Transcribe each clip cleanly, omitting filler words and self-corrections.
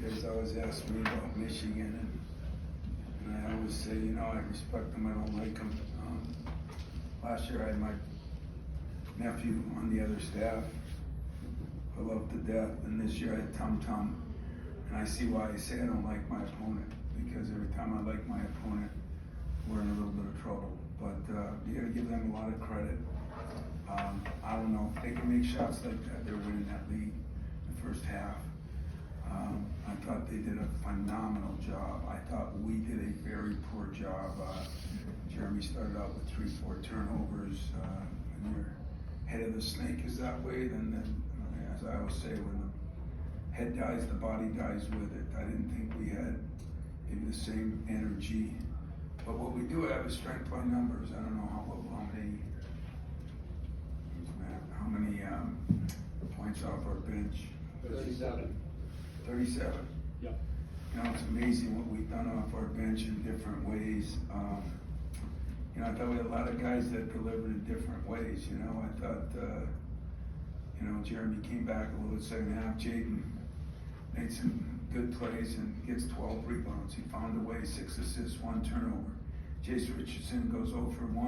guys always ask me about Michigan, and I always say, I respect them, I don't like them. Last year I had my nephew on the other staff, I love to death, and this year I had Tom, and I see why I say I don't like my opponent, because every time I like my opponent, we're in a little bit of trouble. But you got to give them a lot of credit. I don't know if they can make shots like that. They're winning that league the first half. I thought they did a phenomenal job. I thought we did a very poor job. Jeremy started out with 3-4 turnovers. When your head of the snake is that way, then as I always say, when the head dies, the body dies with it. I didn't think we had maybe the same energy. But what we do have is strength by numbers. I don't know how many points off our bench. 37. 37. Yep. It's amazing what we've done off our bench in different ways. I thought we had a lot of guys that delivered in different ways. I thought, Jeremy came back a little bit second half. Jaden made some good plays and gets 12 rebounds. He found a way, 6 assists, 1 turnover. Jace Richardson goes 0 for 1,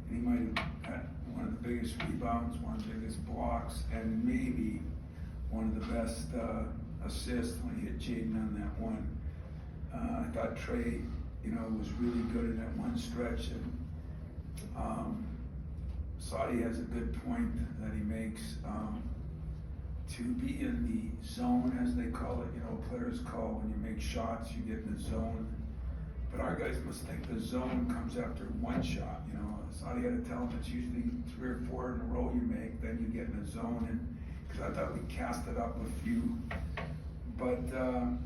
and he might have got one of the biggest rebounds, one of the biggest blocks, and maybe one of the best assists when he hit Jaden on that one. I thought Trey, was really good in that one stretch, and Saudi has a good point that he makes. To be in the zone, as they call it, players call when you make shots, you get in the zone. But our guys must think the zone comes after one shot. Saudi had to tell them it's usually 3 or 4 in a row you make, then you get in the zone. And because I thought we cast it up a few. But when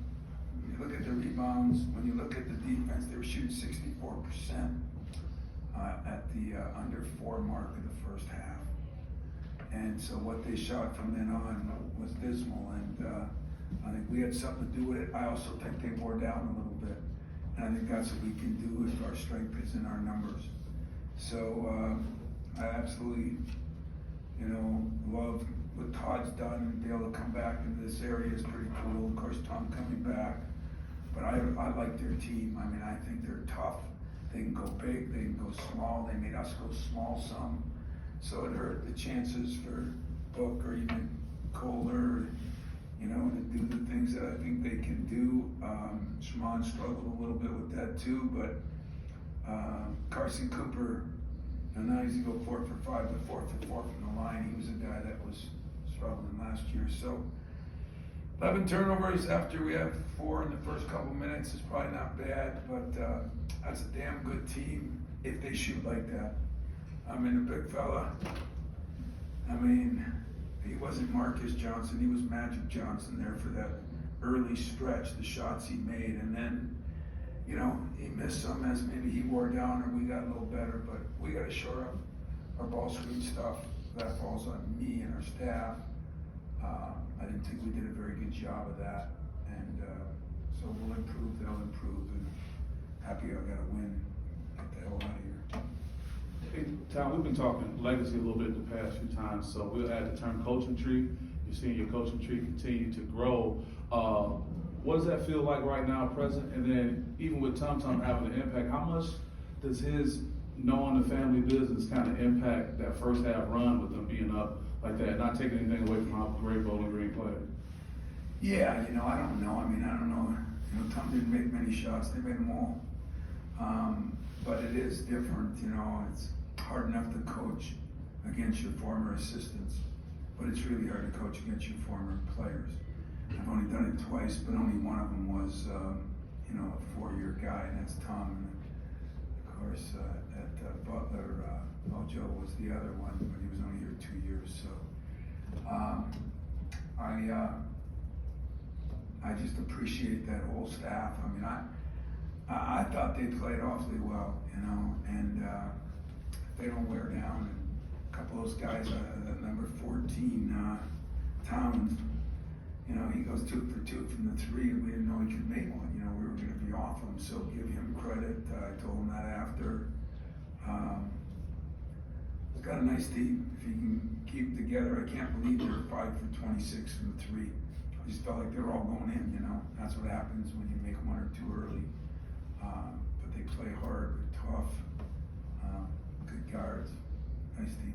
you look at the rebounds, when you look at the defense, they were shooting 64% at the under 4 mark of the first half. And so what they shot from then on was dismal, and I think we had something to do with it. I also think they wore down a little bit, and I think that's what we can do if our strength is in our numbers. So I absolutely, love what Todd's done, and be able to come back into this area is pretty cool. Of course, Tom coming back, but I like their team. I mean, I think they're tough. They can go big, they can go small. They made us go small some. So it hurt the chances for Book or even Kohler, to do the things that I think they can do. Shimon struggled a little bit with that too, but Carson Cooper, now he's going to go 4 for 5, but 4 for 4 from the line. He was a guy that was struggling last year. So 11 turnovers after we have 4 in the first couple minutes is probably not bad, but that's a damn good team if they shoot like that. I mean, the big fella, he wasn't Marcus Johnson, he was Magic Johnson there for that early stretch, the shots he made, and then, he missed some as maybe he wore down or we got a little better, but we got to shore up our ball screen stuff. That falls on me and our staff. I didn't think we did a very good job of that, and so we'll improve, they'll improve, and happy I got a win. Get the hell out of here. Hey, Tom, we've been talking legacy a little bit the past few times, so we'll add the term coaching tree. You're seeing your coaching tree continue to grow. What does that feel like right now, present? And then even with Tom having an impact, how much does his knowing the family business kind of impact that first half run with them being up like that, not taking anything away from how great Bowling Green played? Yeah, I don't know. I don't know. Tom didn't make many shots. They made them all. But it is different, It's hard enough to coach against your former assistants, but it's really hard to coach against your former players. I've only done it twice, but only one of them was, a 4-year guy, and that's Tom. And of course, at Butler, Mojo was the other one, but he was only here 2 years. So I just appreciate that whole staff. I thought they played awfully well, and if they don't wear down, and a couple of those guys, that number 14, Towns, he goes 2 for 2 from the 3, and we didn't know he could make one. We were going to be off him, so give him credit. I told him that after. He's got a nice team. If he can keep together, I can't believe they're 5 for 26 from the 3. just felt like they were all going in, you know. That's what happens when you make one or two early. But they play hard, they're tough, good guards, nice team.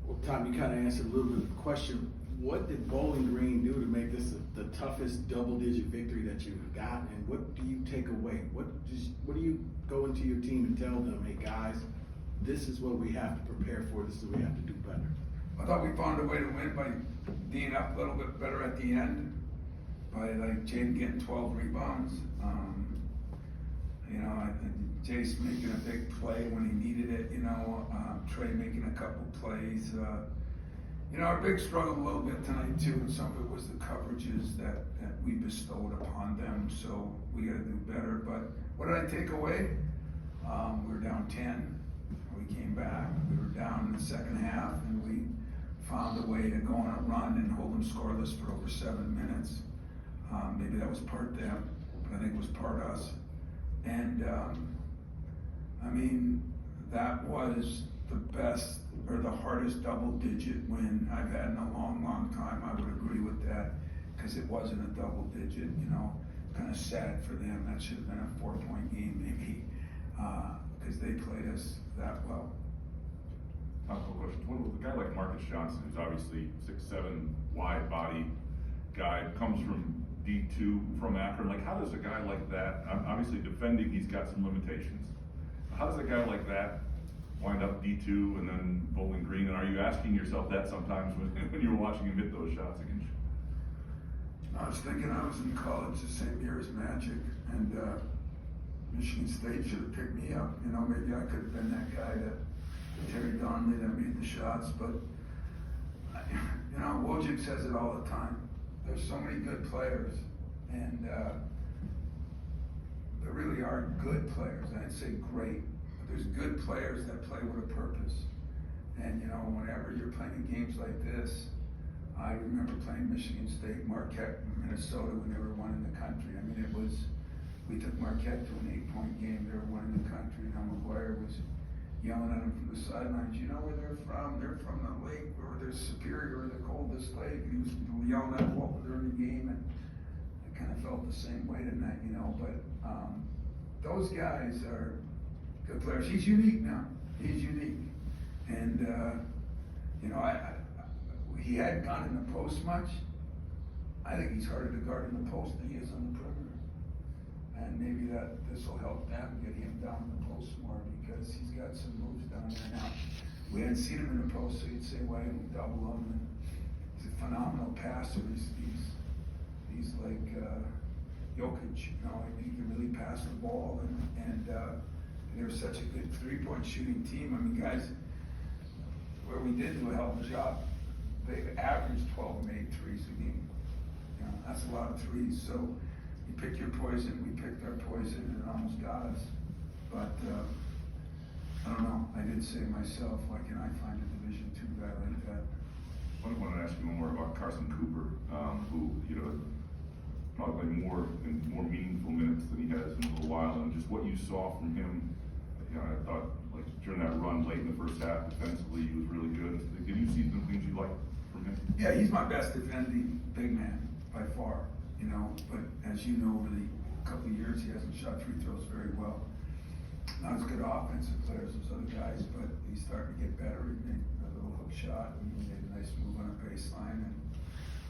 Well, Tom, you kind of answered a little bit of the question. What did Bowling Green do to make this the toughest double-digit victory that you've got, and what do you take away? What do you go into your team and tell them, hey guys, this is what we have to prepare for, this is what we have to do better? I thought we found a way to win by being up a little bit better at the end, by like Jaden getting 12 rebounds. You know, Jace making a big play when he needed it, you know, Trey making a couple plays. You know, our big struggle a little bit tonight too, and some of it was the coverages that we bestowed upon them, so we gotta do better. But what did I take away? We were down 10, we came back, we were down in the second half, and we found a way to go on a run and hold them scoreless for over 7 minutes. Maybe that was part them, but I think it was part us. And I mean, that was the best or the hardest double-digit win I've had in a long, long time. I would agree with that, because it wasn't a double-digit, you know, kind of sad for them. That should have been a 4-point game maybe, because they played us that well. Couple questions. One, a guy like Marcus Johnson, who's obviously 6'7", wide body guy, comes from D2 from Akron. Like, how does a guy like that, obviously defending, he's got some limitations. How does a guy like that wind up D2 and then Bowling Green? And are you asking yourself that sometimes when you were watching him hit those shots against you? I was thinking I was in college the same year as Magic, and Michigan State should have picked me up. You know, maybe I could have been that guy that Terry Donnelly that made the shots, but you know, Wojcik says it all the time. There's so many good players, and there really are good players. I didn't say great, but there's good players that play with a purpose. And you know, whenever you're playing games like this, I remember playing Michigan State, Marquette, Minnesota when they were one in the country. I mean, we took Marquette to an 8-point game. They were one in the country. Now McGuire was yelling at them from the sidelines, you know where they're from? They're from the lake, or they're Superior, or the coldest lake. And he was yelling at them during the game, and I kind of felt the same way tonight, you know. But those guys are good players. He's unique now. He's unique, and you know, he hadn't gone in the post much. I think he's harder to guard in the post than he is on the perimeter. And maybe this will help them get him down in the post more, because he's got some moves down there now. We hadn't seen him in the post, so you'd say, why didn't we double him? And he's a phenomenal passer. He's like Jokic, you know. I mean, he can really pass the ball, and they're such a good 3-point shooting team. I mean, guys, where we did do a hell of a job, they averaged 12 made threes a game. You know, that's a lot of threes. So you pick your poison, we picked our poison, and it almost got us. But I don't know. I did say myself, why can I find a Division II guy like that? I wanted to ask you more about Carson Cooper, who, you know, probably more meaningful minutes than he has in a little while, and just what you saw from him. You know, I thought, like, during that run late in the first half, defensively, he was really good. Did you see some things you liked from him? Yeah, he's my best defending big man by far, you know. But as you know, over the couple of years, he hasn't shot free throws very well. Not as good offensive players as other guys, but he's starting to get better. He made a little hook shot, and he made a nice move on a baseline.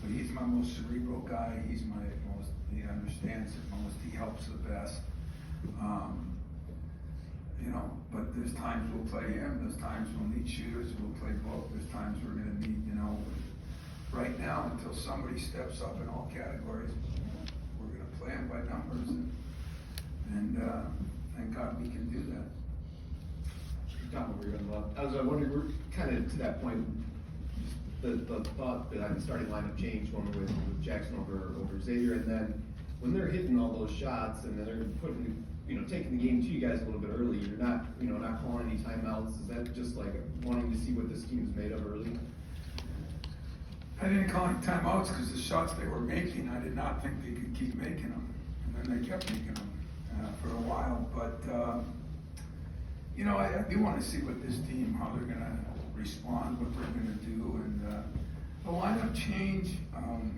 But he's my most cerebral guy. He's my most, he understands it most. He helps the best. You know, but there's times we'll play him. There's times we'll need shooters. We'll play both. There's times we're going to need, you know, right now, until somebody steps up in all categories, we're going to play them by numbers. And thank God we can do that. Tom, over here on the left. I was wondering, we're kind of to that point, the thought that the starting lineup changed when we were with Jackson over Xavier, and then when they're hitting all those shots and then they're putting, you know, taking the game to you guys a little bit early, you're not, you know, not calling any timeouts. Is that just like wanting to see what this team is made of early? I didn't call any timeouts because the shots they were making, I did not think they could keep making them. And then they kept making them for a while. But, you know, I do want to see what this team, how they're going to respond, what they're going to do. And The lineup change, I'm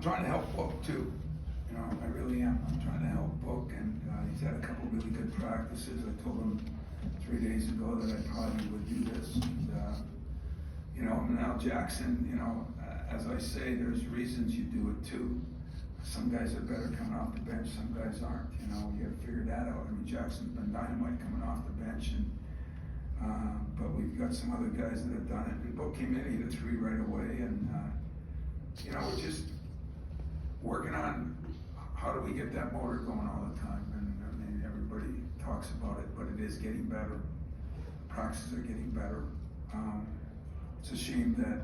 trying to help Book too. I really am. I'm trying to help Book, and he's had a couple really good practices. I told him 3 days ago that I probably would do this. And, now Jackson, as I say, there's reasons you do it too. Some guys are better coming off the bench, some guys aren't. You got to figure that out. I mean, Jackson's been dynamite coming off the bench, and but we've got some other guys that have done it. And Book came in, he hit a 3 right away, and we're just working on how do we get that motor going all the time. And I mean, everybody talks about it, but it is getting better. Practices are getting better. It's a shame that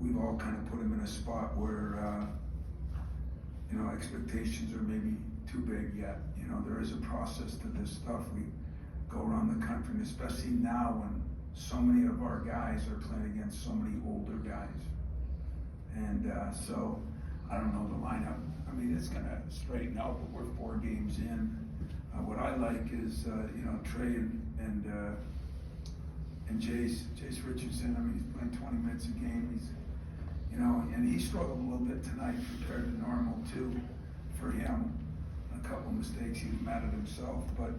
we've all kind of put him in a spot where expectations are maybe too big yet. There is a process to this stuff. We go around the country, and especially now when so many of our guys are playing against so many older guys. And so I don't know the lineup. I mean, it's going to straighten out, but we're 4 games in. What I like is Trey and Jace Richardson. I mean, he's playing 20 minutes a game. He's and he struggled a little bit tonight compared to normal too. For him, a couple mistakes. He was mad at himself, but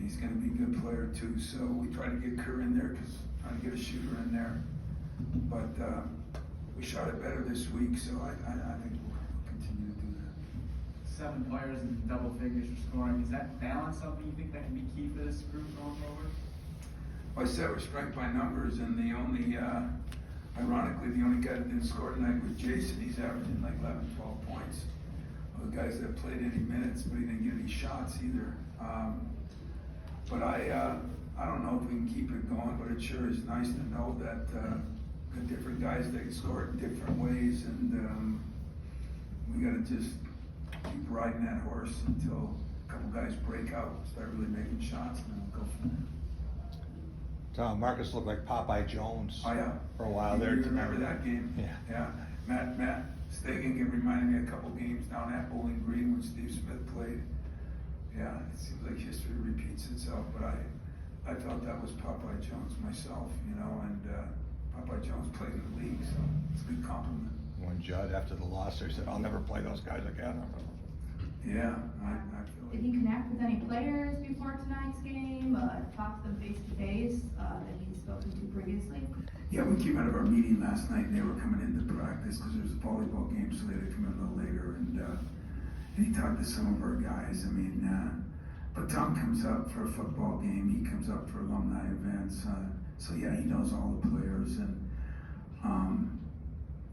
he's going to be a good player too. So we try to get Kerr in there because trying to get a shooter in there. But we shot it better this week, so I think we'll continue to do that. 7 players in double figures for scoring. Is that balance something you think that can be key for this group going forward? Well, I said we're strength by numbers, and the only, ironically, the only guy that didn't score tonight was Jason. He's averaging like 11, 12 points. Well, the guys that played any minutes, but he didn't get any shots either. But I don't know if we can keep it going, but it sure is nice to know that the different guys, they can score it in different ways, and we got to just keep riding that horse until a couple guys break out, start really making shots, and then we'll go from there. Tom, Marcus looked like Popeye Jones Oh, yeah. for a while there. You remember that game? Yeah. Matt Stegan reminded me a couple games down at Bowling Green when Steve Smith played. Yeah, it seems like history repeats itself, but I thought that was Popeye Jones myself, and Popeye Jones played in the league, so it's a good compliment. When Judd, after the loss, there said, "I'll never play those guys again." Yeah, I feel Did like. he connect with any players before tonight's game? Talk to them face to face that he's spoken to previously? Yeah, we came out of our meeting last night, and they were coming into practice because there was a volleyball game, so they had to come in a little later. And he talked to some of our guys. I mean, but Tom comes up for a football game. He comes up for alumni events. So yeah, he knows all the players, and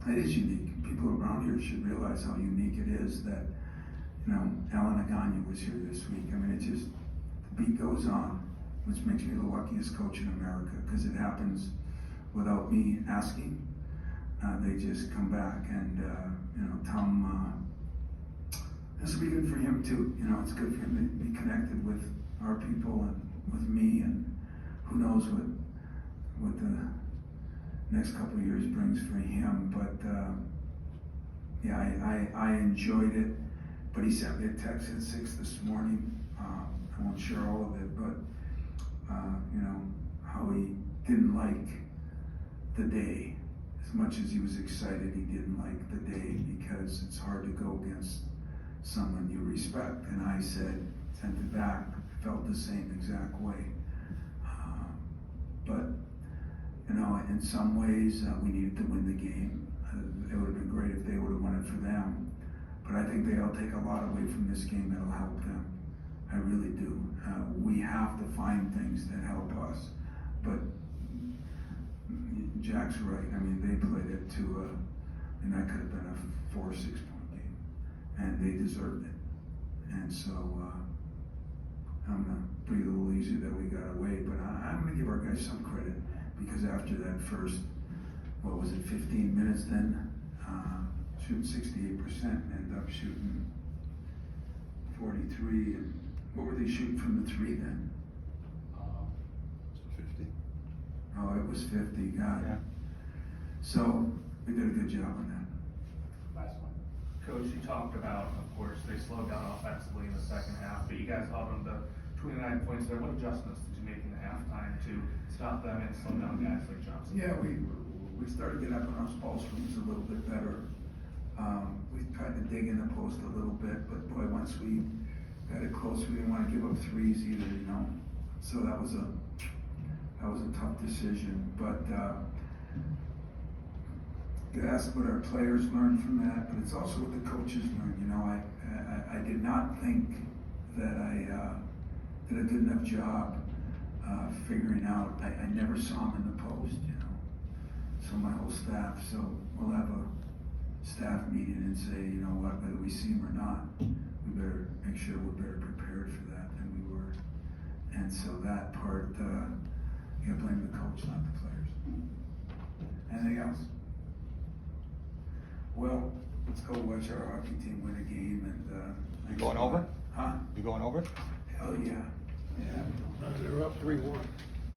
it is unique. People around here should realize how unique it is that Alan Aganya was here this week. I mean, the beat goes on, which makes me the luckiest coach in America because it happens without me asking. They just come back, and Tom. This will be good for him too. It's good for him to be connected with our people and with me, and who knows what the next couple of years brings for him. But yeah, I enjoyed it. But he sent me a text at 6 this morning. I won't share all of it, but how he didn't like the day as much as he was excited. He didn't like the day because it's hard to go against someone you respect. And I sent it back. I felt the same exact way. But in some ways, we needed to win the game. It would have been great if they would have won it for them. But I think they'll take a lot away from this game that'll help them. I really do. We have to find things that help us. But Jack's right. I mean, they played it and that could have been a 4 or 6 point game. And they deserved it. And so I'm going to breathe a little easier that we got away. But I'm going to give our guys some credit because after that first, 15 minutes then? Shooting 68%, end up shooting 43. And what were they shooting from the 3 then? 50. Oh, it was 50. God. Yeah. So we did a good job on that. Last one. Coach, you talked about, of course, they slowed down offensively in the second half, but you guys held them to 29 points there. What adjustments did you make in the halftime to stop them and slow down guys like Johnson? Yeah, we started getting up on our false rooms a little bit better. We tried to dig in the post a little bit, but boy, once we got it close, we didn't want to give up threes either, you know. So that was a tough decision. But you ask what our players learned from that, but it's also what the coaches learned. You know, I did not think that I did a good enough job figuring out. I never saw him in the post, you know. So my whole staff. So we'll have a staff meeting and say, you know what, whether we see him or not, we better make sure we're better prepared for that than we were. And so that part, you gotta blame the coach, not the players. Anything else? Well, let's go watch our hockey team win a game and, You going over? Huh? You going over? Hell yeah. Yeah. They're up 3-1.